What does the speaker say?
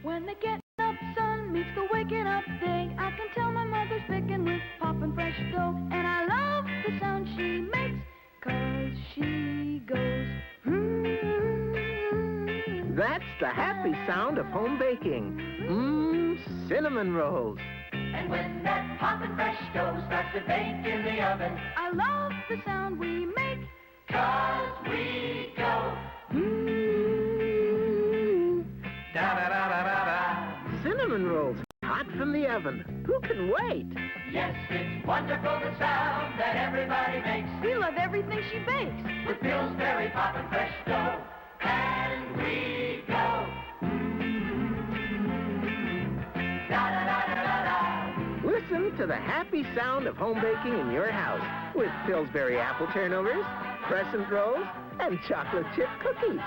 When the getting up sun meets the waking up day, I can tell my mother's baking with Poppin Fresh Dough. And I love the sound she makes, 'cause she goes, That's the happy sound of home baking. Cinnamon rolls. And when that Poppin Fresh Dough starts to bake in the oven, I love the sound we make, 'cause we go, da-da-da-da-da-da. Cinnamon rolls, hot from the oven. Who can wait? Yes, it's wonderful the sound that everybody makes. we love everything she bakes. With Pillsbury Poppin Fresh Dough, and we go, da-da-da-da-da-da. Listen to the happy sound of home baking in your house with Pillsbury apple turnovers, crescent rolls, and chocolate chip cookies.